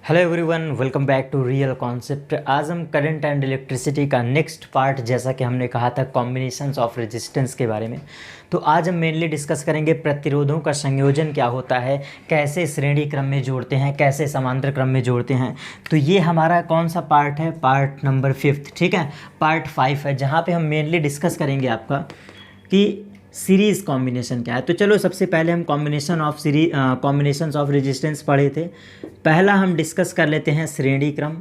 Hello everyone, welcome back to real concept. आज हम current and electricity का next part, जैसा कि हमने कहा था, कॉम्बिनेशंस ऑफ रेजिस्टेंस के बारे में। तो आज हम मेनली डिस्कस करेंगे प्रतिरोधों का संयोजन क्या होता है, कैसे श्रेणी क्रम में जोड़ते हैं, कैसे समांतर क्रम में जोड़ते हैं। तो ये हमारा कौन सा पार्ट है? पार्ट नंबर 5, ठीक है। पार्ट 5 है जहाँ पे हम मेनली डिस्कस करेंगे आपका कि सीरीज़ कॉम्बिनेशन क्या है। तो चलो सबसे पहले हम कॉम्बिनेशंस ऑफ रेजिस्टेंस पढ़े थे। पहला हम डिस्कस कर लेते हैं श्रेणी क्रम,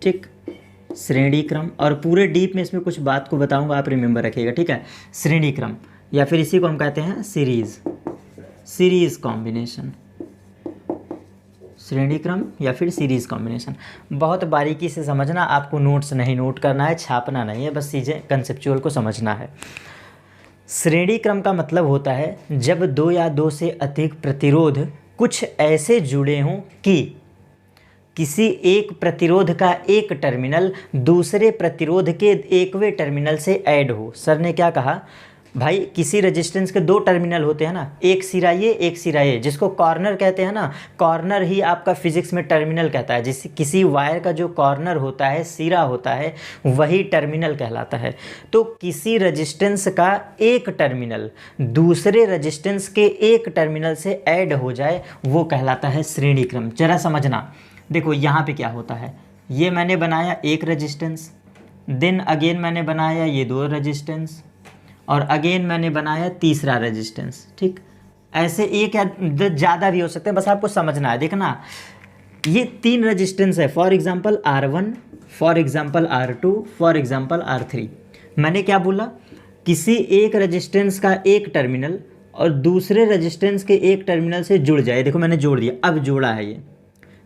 ठीक। श्रेणी क्रम, और पूरे डीप में इसमें कुछ बात को बताऊंगा, आप रिमेंबर रखिएगा, ठीक है। श्रेणी क्रम या फिर इसी को हम कहते हैं सीरीज़ कॉम्बिनेशन। श्रेणी क्रम या फिर सीरीज़ कॉम्बिनेशन बहुत बारीकी से समझना, आपको नोट्स नहीं नोट करना है, छापना नहीं है, बस चीज़ें कंसेप्चुअल को समझना है। श्रेणी क्रम का मतलब होता है जब दो या दो से अधिक प्रतिरोध कुछ ऐसे जुड़े हों कि किसी एक प्रतिरोध का एक टर्मिनल दूसरे प्रतिरोध के एकवें टर्मिनल से ऐड हो। सर ने क्या कहा भाई, किसी रेजिस्टेंस के दो टर्मिनल होते हैं ना, एक सिरा ये एक सिरा ये, जिसको कॉर्नर कहते हैं ना। कॉर्नर ही आपका फिजिक्स में टर्मिनल कहता है। जिस किसी वायर का जो कॉर्नर होता है, सिरा होता है, वही टर्मिनल कहलाता है। तो किसी रेजिस्टेंस का एक टर्मिनल दूसरे रेजिस्टेंस के एक टर्मिनल से ऐड हो जाए, वो कहलाता है श्रेणी क्रम। जरा समझना, देखो यहाँ पे क्या होता है। ये मैंने बनाया एक रेजिस्टेंस, देन अगेन मैंने बनाया ये दो रेजिस्टेंस, और अगेन मैंने बनाया तीसरा रेजिस्टेंस, ठीक। ऐसे एक या ज़्यादा भी हो सकते हैं, बस आपको समझना है। देखना, ये तीन रेजिस्टेंस है, for example R1, for example R2, for example R3। मैंने क्या बोला? किसी एक रेजिस्टेंस का एक टर्मिनल और दूसरे रेजिस्टेंस के एक टर्मिनल से जुड़ जाए। देखो मैंने जोड़ दिया, अब जोड़ा है ये,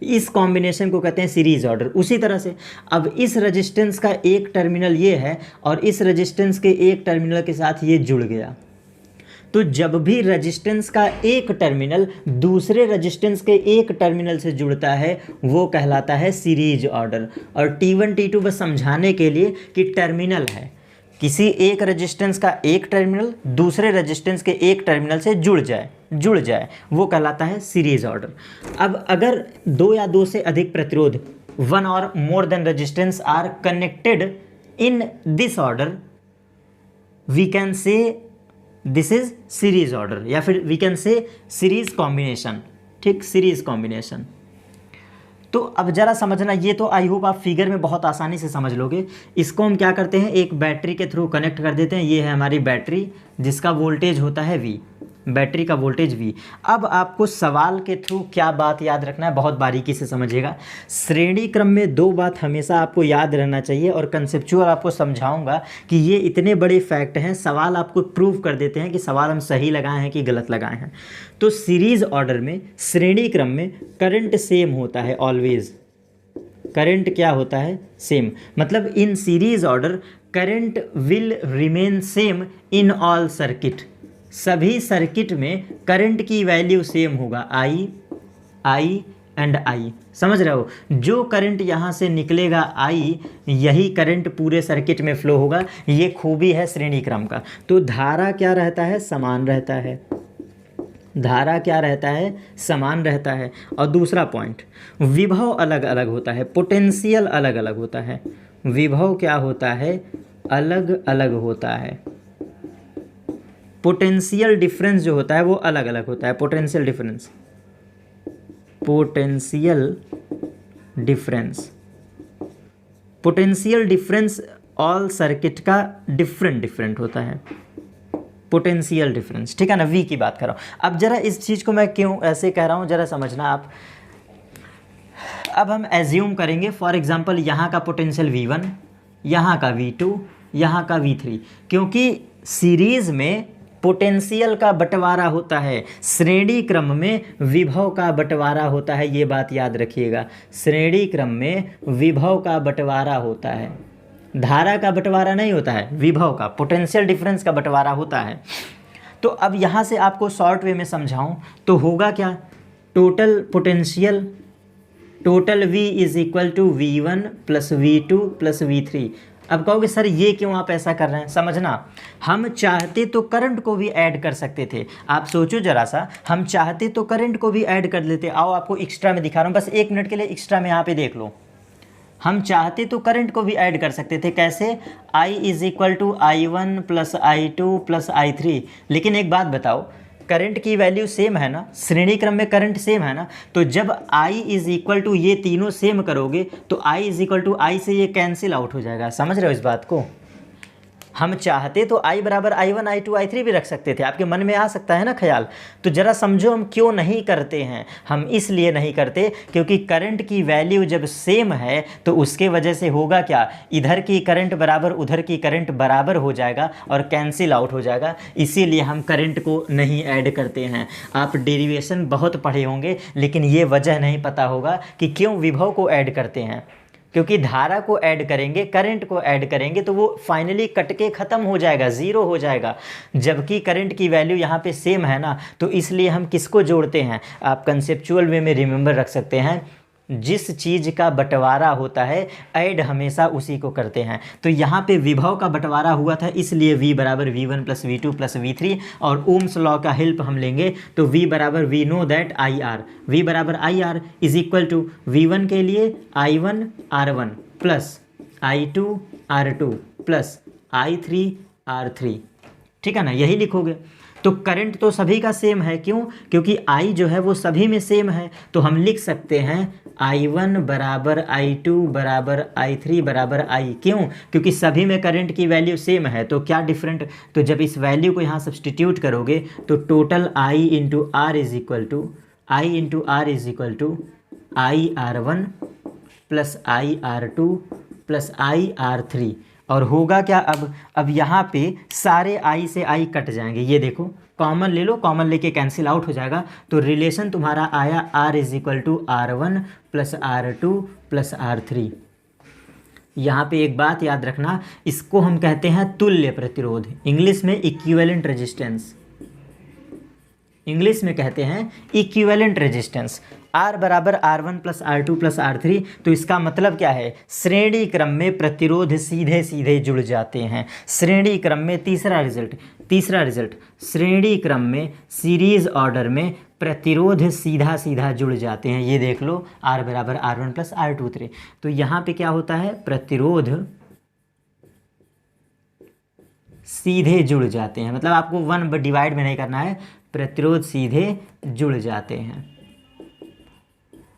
इस कॉम्बिनेशन को कहते हैं सीरीज ऑर्डर। उसी तरह से अब इस रेजिस्टेंस का एक टर्मिनल ये है और इस रेजिस्टेंस के एक टर्मिनल के साथ ये जुड़ गया। तो जब भी रेजिस्टेंस का एक टर्मिनल दूसरे रेजिस्टेंस के एक टर्मिनल से जुड़ता है, वो कहलाता है सीरीज ऑर्डर। और T1 T2 बस समझाने के लिए कि टर्मिनल है, किसी एक रेजिस्टेंस का एक टर्मिनल दूसरे रेजिस्टेंस के एक टर्मिनल से जुड़ जाए, वो कहलाता है सीरीज ऑर्डर। अब अगर दो या दो से अधिक प्रतिरोध, वन और more than resistance are connected in this order, we can say this is series order, या फिर we can say series combination, ठीक। Series combination. तो अब जरा समझना, ये तो आई होप आप फिगर में बहुत आसानी से समझ लोगे। इसको हम क्या करते हैं, एक बैटरी के थ्रू कनेक्ट कर देते हैं। ये है हमारी बैटरी जिसका वोल्टेज होता है V, बैटरी का वोल्टेज V। अब आपको सवाल के थ्रू क्या बात याद रखना है, बहुत बारीकी से समझिएगा। श्रेणी क्रम में दो बात हमेशा आपको याद रहना चाहिए, और कंसेप्चुअल आपको समझाऊंगा कि ये इतने बड़े फैक्ट हैं। सवाल आपको प्रूव कर देते हैं कि सवाल हम सही लगाए हैं कि गलत लगाए हैं। तो सीरीज ऑर्डर में, श्रेणी क्रम में करंट सेम होता है ऑलवेज। करंट क्या होता है? सेम। मतलब in series order current will remain same in all circuit. सभी सर्किट में करंट की वैल्यू सेम होगा, I एंड I। समझ रहे हो? जो करंट यहाँ से निकलेगा I, यही करंट पूरे सर्किट में फ्लो होगा। ये खूबी है श्रेणी क्रम का। तो धारा क्या रहता है? समान रहता है। धारा क्या रहता है? समान रहता है। और दूसरा पॉइंट, विभव अलग अलग होता है, पोटेंशियल अलग अलग होता है। विभव क्या होता है? अलग अलग होता है। पोटेंशियल डिफरेंस जो होता है वो अलग अलग होता है। पोटेंशियल डिफरेंस ऑल सर्किट का डिफरेंट होता है। पोटेंशियल डिफरेंस, ठीक है ना। V की बात कर रहा हूँ। अब जरा इस चीज़ को मैं क्यों ऐसे कह रहा हूँ, जरा समझना आप। अब हम एज्यूम करेंगे, फॉर एग्जांपल यहाँ का पोटेंशियल V1, यहाँ का V2, यहाँ का V3, क्योंकि सीरीज में पोटेंशियल का बंटवारा होता है, श्रेणी क्रम में विभव का बंटवारा होता है। ये बात याद रखिएगा, श्रेणी क्रम में विभव का बंटवारा होता है, धारा का बंटवारा नहीं होता है, विभव का, पोटेंशियल डिफरेंस का बंटवारा होता है। तो अब यहाँ से आपको शॉर्ट वे में समझाऊं तो होगा क्या? Total potential, total V is equal to V1 plus V2 plus V3। अब कहोगे सर ये क्यों आप ऐसा कर रहे हैं, समझना, हम चाहते तो करंट को भी ऐड कर सकते थे। आप सोचो ज़रा सा, हम चाहते तो करंट को भी ऐड कर लेते। आओ आपको एक्स्ट्रा में दिखा रहा हूँ, बस 1 मिनट के लिए एक्स्ट्रा में यहाँ पे देख लो। हम चाहते तो करंट को भी ऐड कर सकते थे, कैसे, I is equal to I1 plus I2 plus I3। लेकिन एक बात बताओ, करंट की वैल्यू सेम है ना, श्रेणी क्रम में करंट सेम है ना, तो जब I इज़ इक्वल टू ये तीनों सेम करोगे तो I is equal to I से ये कैंसिल आउट हो जाएगा। समझ रहे हो इस बात को? हम चाहते तो I बराबर I1 I2 I3 भी रख सकते थे, आपके मन में आ सकता है ना ख्याल। तो ज़रा समझो हम क्यों नहीं करते हैं। हम इसलिए नहीं करते क्योंकि करंट की वैल्यू जब सेम है तो उसके वजह से होगा क्या, इधर की करंट बराबर उधर की करंट बराबर हो जाएगा और कैंसिल आउट हो जाएगा। इसीलिए हम करंट को नहीं ऐड करते हैं। आप डेरिवेशन बहुत पढ़े होंगे लेकिन ये वजह नहीं पता होगा कि क्यों विभव को ऐड करते हैं। क्योंकि धारा को ऐड करेंगे, करंट को ऐड करेंगे तो वो फाइनली कट के ख़त्म हो जाएगा, ज़ीरो हो जाएगा। जबकि करंट की वैल्यू यहाँ पे सेम है ना, तो इसलिए हम किसको जोड़ते हैं, आप कंसेप्चुअल वे में रिमेंबर रख सकते हैं, जिस चीज़ का बंटवारा होता है ऐड हमेशा उसी को करते हैं। तो यहाँ पे विभव का बंटवारा हुआ था, इसलिए V बराबर V1 plus V2 plus V3, और ओम्स लॉ का हेल्प हम लेंगे तो V बराबर V know that IR, V बराबर IR is equal to V1 के लिए I1 R1 plus I2 R2 plus I3 R3। ठीक है ना, यही लिखोगे। तो करंट तो सभी का सेम है, क्यों, क्योंकि I जो है वो सभी में सेम है। तो हम लिख सकते हैं I1 बराबर I2 बराबर I3 बराबर I। क्यों, क्योंकि सभी में करंट की वैल्यू सेम है, तो क्या डिफरेंट, तो जब इस वैल्यू को यहाँ सब्सटीट्यूट करोगे तो total I into R is equal to I R1 plus I R2 plus I R3। और होगा क्या, अब यहाँ पे सारे I से I कट जाएंगे, ये देखो कॉमन ले लो, कॉमन लेके कैंसिल आउट हो जाएगा। तो रिलेशन तुम्हारा आया R is equal to R1 plus R2 plus R3। यहाँ पे एक बात याद रखना, इसको हम कहते हैं तुल्य प्रतिरोध, इंग्लिश में इक्विवेलेंट रेजिस्टेंस, इंग्लिश में कहते हैं इक्विवेलेंट रेजिस्टेंस। R बराबर R1 plus R2 plus R3, तो इसका मतलब क्या है, श्रेणी क्रम में प्रतिरोध सीधे सीधे जुड़ जाते हैं। श्रेणी क्रम में तीसरा रिजल्ट श्रेणी क्रम में सीरीज ऑर्डर में प्रतिरोध सीधा सीधा जुड़ जाते हैं। ये देख लो, R बराबर R1 प्लस R2 तो यहाँ पे क्या होता है, प्रतिरोध सीधे जुड़ जाते हैं, मतलब आपको 1 डिवाइड में नहीं करना है, प्रतिरोध सीधे जुड़ जाते हैं।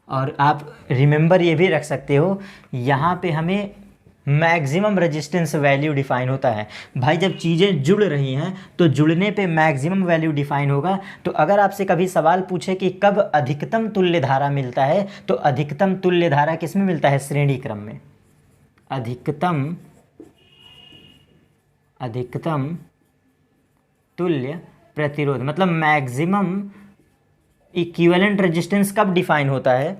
और आप रिमेंबर ये भी रख सकते हो, यहाँ पे हमें मैक्सिमम रेजिस्टेंस वैल्यू डिफाइन होता है। भाई जब चीज़ें जुड़ रही हैं तो जुड़ने पे मैक्सिमम वैल्यू डिफाइन होगा। तो अगर आपसे कभी सवाल पूछे कि कब अधिकतम तुल्य धारा मिलता है, तो अधिकतम तुल्य धारा किस में मिलता है, श्रेणी क्रम में। अधिकतम तुल्य प्रतिरोध मतलब मैक्सिमम इक्विवेलेंट रेजिस्टेंस कब डिफाइन होता है,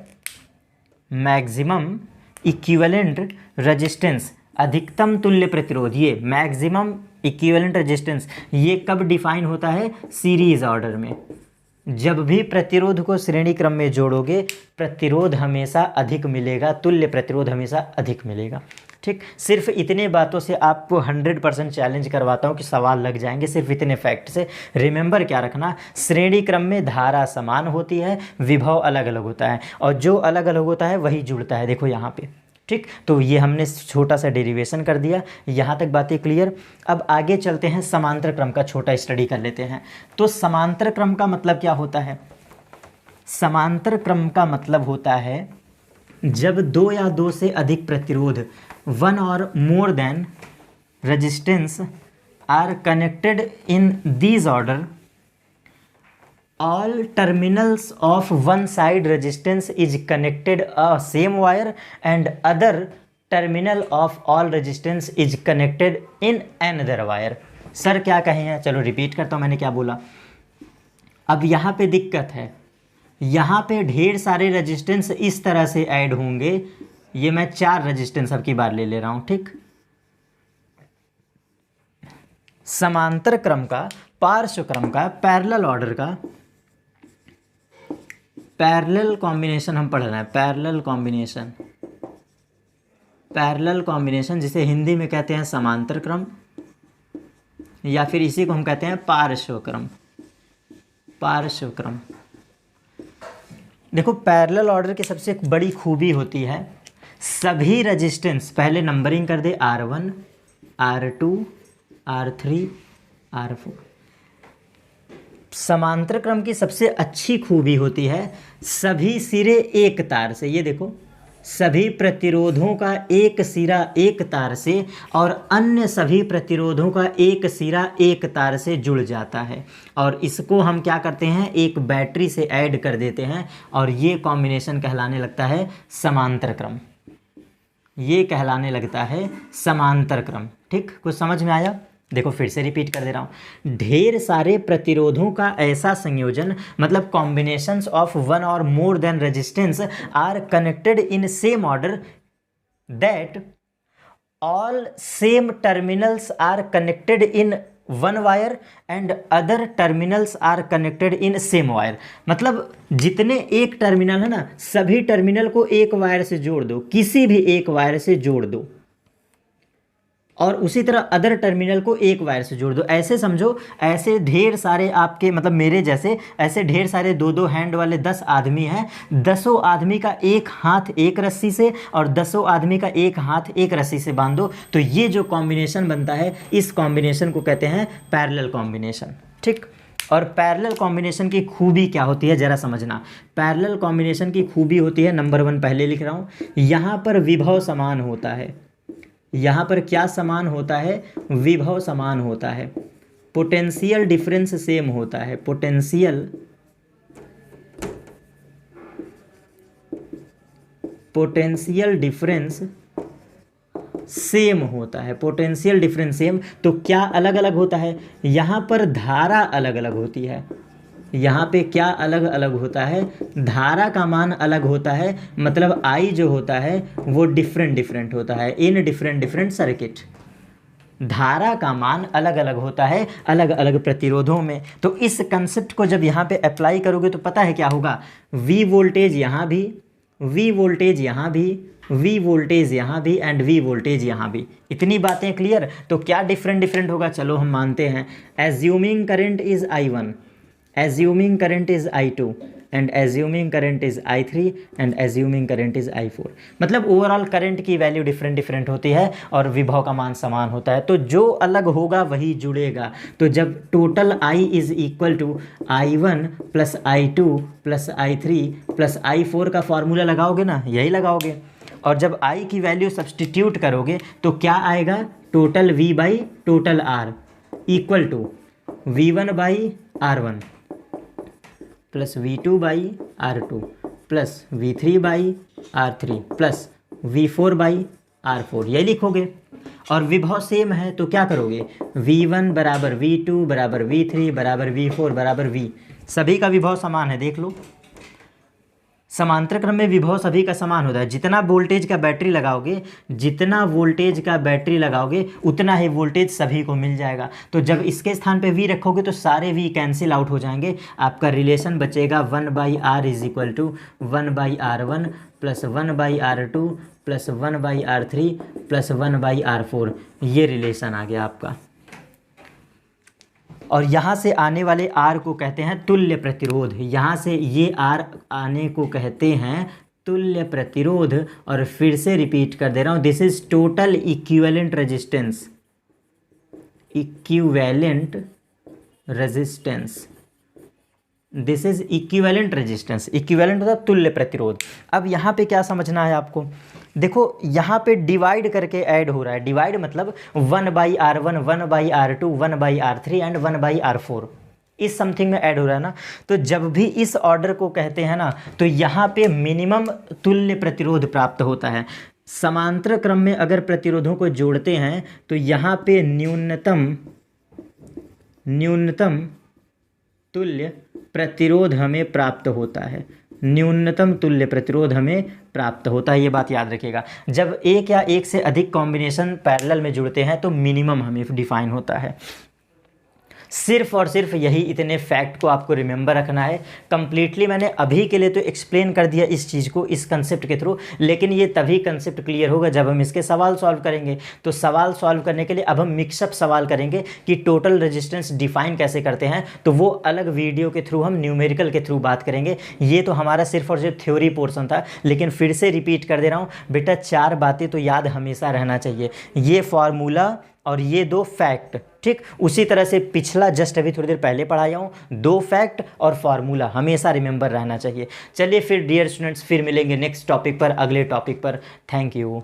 मैक्सिमम इक्विवेलेंट रेजिस्टेंस, अधिकतम तुल्य प्रतिरोध, ये मैक्सिमम इक्विवेलेंट रेजिस्टेंस ये कब डिफाइन होता है, सीरीज ऑर्डर में। जब भी प्रतिरोध को श्रेणी क्रम में जोड़ोगे प्रतिरोध हमेशा अधिक मिलेगा, तुल्य प्रतिरोध हमेशा अधिक मिलेगा। ठीक, सिर्फ इतने बातों से आपको 100% चैलेंज करवाता हूँ कि सवाल लग जाएंगे सिर्फ इतने फैक्ट से। रिमेंबर क्या रखना, श्रेणी क्रम में धारा समान होती है, विभव अलग अलग होता है, और जो अलग अलग होता है वही जुड़ता है। देखो यहाँ पे, ठीक, तो ये हमने छोटा सा डेरिवेशन कर दिया, यहाँ तक बातें क्लियर। अब आगे चलते हैं, समांतर क्रम का छोटा स्टडी कर लेते हैं। तो समांतर क्रम का मतलब क्या होता है, समांतर क्रम का मतलब होता है जब 2 या 2 से अधिक प्रतिरोध, 1 और more than resistance are connected in this order, all terminals of one side resistance is connected a same wire and other terminal of all resistance is connected in another wire। Sir क्या कहे हैं, चलो repeat करता हूँ मैंने क्या बोला। अब यहाँ पे दिक्कत है, यहाँ पे ढेर सारे रेजिस्टेंस इस तरह से ऐड होंगे, ये मैं 4 रेजिस्टेंस अब की बार ले रहा हूँ। ठीक, समांतर क्रम का, पार्श्व क्रम का, पैरेलल ऑर्डर का, पैरेलल कॉम्बिनेशन हम पढ़ रहे हैं, पैरेलल कॉम्बिनेशन। पैरेलल कॉम्बिनेशन, जिसे हिंदी में कहते हैं समांतर क्रम, या फिर इसी को हम कहते हैं पार्श्व क्रम। पार्श्व क्रम। देखो पैरेलल ऑर्डर की सबसे बड़ी खूबी होती है सभी रेजिस्टेंस, पहले नंबरिंग कर दे, R1 R2 R3 R4। समांतर क्रम की सबसे अच्छी खूबी होती है सभी सिरे एक तार से, ये देखो सभी प्रतिरोधों का एक सिरा एक तार से और अन्य सभी प्रतिरोधों का एक सिरा एक तार से जुड़ जाता है, और इसको हम क्या करते हैं, एक बैटरी से ऐड कर देते हैं, और ये कॉम्बिनेशन कहलाने लगता है समांतर क्रम। ये कहलाने लगता है समांतर क्रम। ठीक, कुछ समझ में आया? देखो फिर से रिपीट कर दे रहा हूँ। ढेर सारे प्रतिरोधों का ऐसा संयोजन, मतलब कॉम्बिनेशंस ऑफ वन और more than resistance are connected in same order that all same terminals are connected in one wire and other terminals are connected in same wire. मतलब जितने एक टर्मिनल है ना, सभी टर्मिनल को एक वायर से जोड़ दो, किसी भी एक वायर से जोड़ दो, और उसी तरह अदर टर्मिनल को एक वायर से जोड़ दो। ऐसे समझो, ऐसे ढेर सारे आपके, मतलब मेरे जैसे ऐसे ढेर सारे दो दो हैंड वाले 10 आदमी हैं, 10 आदमी का एक हाथ एक रस्सी से और 10 आदमी का एक हाथ एक रस्सी से बांध दो, तो ये जो कॉम्बिनेशन बनता है, इस कॉम्बिनेशन को कहते हैं पैरेलल कॉम्बिनेशन। ठीक, और पैरेलल कॉम्बिनेशन की खूबी क्या होती है ज़रा समझना। पैरेलल कॉम्बिनेशन की खूबी होती है, नंबर 1 पहले लिख रहा हूँ, यहाँ पर विभव समान होता है। यहाँ पर क्या समान होता है? विभव समान होता है। पोटेंशियल डिफरेंस सेम होता है। पोटेंशियल डिफरेंस सेम होता है। पोटेंशियल डिफरेंस सेम, तो क्या अलग अलग होता है? यहाँ पर धारा अलग अलग होती है। यहाँ पे क्या अलग अलग होता है? धारा का मान अलग होता है, मतलब I जो होता है वो डिफरेंट होता है इन डिफरेंट सर्किट। धारा का मान अलग अलग होता है अलग अलग प्रतिरोधों में। तो इस कंसेप्ट को जब यहाँ पे अप्लाई करोगे तो पता है क्या होगा, V वोल्टेज यहाँ भी, V वोल्टेज यहाँ भी, V वोल्टेज यहाँ भी एंड V वोल्टेज यहाँ भी। इतनी बातें क्लियर? तो क्या डिफरेंट होगा, चलो हम मानते हैं। Assuming current is I1, assuming current is I2 and assuming current is I3 and assuming current is I4। मतलब ओवरऑल करंट की वैल्यू डिफरेंट होती है और विभव का मान समान होता है, तो जो अलग होगा वही जुड़ेगा। तो जब total I is equal to I1 plus I2 plus I3 plus I4 का फॉर्मूला लगाओगे ना, यही लगाओगे, और जब I की वैल्यू सब्सटीट्यूट करोगे तो क्या आएगा, total V by total R equal to V1 by R1 plus V2 by R2 plus V3 by R3 plus V4 by R4, ये लिखोगे। और विभव सेम है तो क्या करोगे, V1 बराबर V2 बराबर V3 बराबर V4 बराबर V, सभी का विभव समान है, देख लो। समांतर क्रम में विभव सभी का समान होता है। जितना वोल्टेज का बैटरी लगाओगे, जितना वोल्टेज का बैटरी लगाओगे उतना ही वोल्टेज सभी को मिल जाएगा। तो जब इसके स्थान पे V रखोगे तो सारे V कैंसिल आउट हो जाएंगे, आपका रिलेशन बचेगा 1/R is equal to 1/R1 plus 1/R2 plus 1/R3 plus 1/R4। ये रिलेशन आ गया आपका। और यहाँ से आने वाले R को कहते हैं तुल्य प्रतिरोध। यहाँ से ये R आने को कहते हैं तुल्य प्रतिरोध। और फिर से रिपीट कर दे रहा हूँ, this is total equivalent resistance. Equivalent resistance, this is equivalent resistance. Equivalent मतलब तुल्य प्रतिरोध। अब यहाँ पे क्या समझना है आपको, देखो यहाँ पे डिवाइड करके ऐड हो रहा है। डिवाइड मतलब 1/R1 1/R2 1/R3 and 1/R4 इस समथिंग में ऐड हो रहा है ना। तो जब भी इस ऑर्डर को कहते हैं ना, तो यहाँ पे मिनिमम तुल्य प्रतिरोध प्राप्त होता है। समांतर क्रम में अगर प्रतिरोधों को जोड़ते हैं तो यहाँ पे न्यूनतम तुल्य प्रतिरोध हमें प्राप्त होता है। न्यूनतम तुल्य प्रतिरोध हमें प्राप्त होता है, ये बात याद रखिएगा। जब एक या एक से अधिक कॉम्बिनेशन पैरेलल में जुड़ते हैं तो मिनिमम हमें डिफाइन होता है। सिर्फ और सिर्फ यही इतने फैक्ट को आपको रिमेंबर रखना है। कंप्लीटली मैंने अभी के लिए तो एक्सप्लेन कर दिया इस चीज़ को इस कंसेप्ट के थ्रू, लेकिन ये तभी कंसेप्ट क्लियर होगा जब हम इसके सवाल सॉल्व करेंगे। तो सवाल सॉल्व करने के लिए अब हम मिक्सअप सवाल करेंगे कि टोटल रेजिस्टेंस डिफाइन कैसे करते हैं, तो वो अलग वीडियो के थ्रू हम न्यूमेरिकल के थ्रू बात करेंगे। ये तो हमारा सिर्फ और सिर्फ थ्योरी पोर्शन था, लेकिन फिर से रिपीट कर दे रहा हूँ बेटा, 4 बातें तो याद हमेशा रहना चाहिए, ये फॉर्मूला और ये 2 फैक्ट, ठीक। उसी तरह से पिछला जस्ट अभी थोड़ी देर पहले पढ़ाया हूँ, 2 फैक्ट और फार्मूला हमेशा रिमेंबर रहना चाहिए। चलिए फिर डियर स्टूडेंट्स, फिर मिलेंगे नेक्स्ट टॉपिक पर, अगले टॉपिक पर। Thank you.